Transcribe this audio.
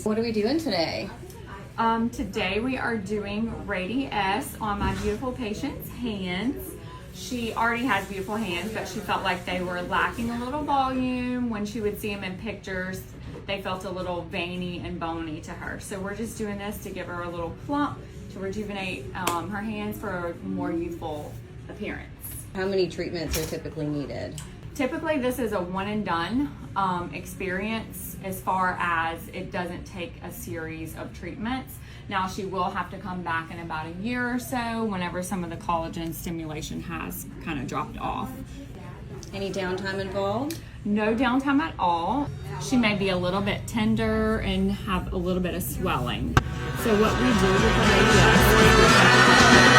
What are we doing today? Today we are doing Radi-S on my beautiful patient's hands. She already has beautiful hands, but she felt like they were lacking a little volume. When she would see them in pictures, they felt a little veiny and bony to her. So we're just doing this to give her a little plump, to rejuvenate her hands for a more youthful appearance. How many treatments are typically needed? Typically, this is a one and done experience as far as it doesn't take a series of treatments. Now, she will have to come back in about a year or so whenever some of the collagen stimulation has kind of dropped off. Any downtime involved? No downtime at all. She may be a little bit tender and have a little bit of swelling. So what we do with the Radi-S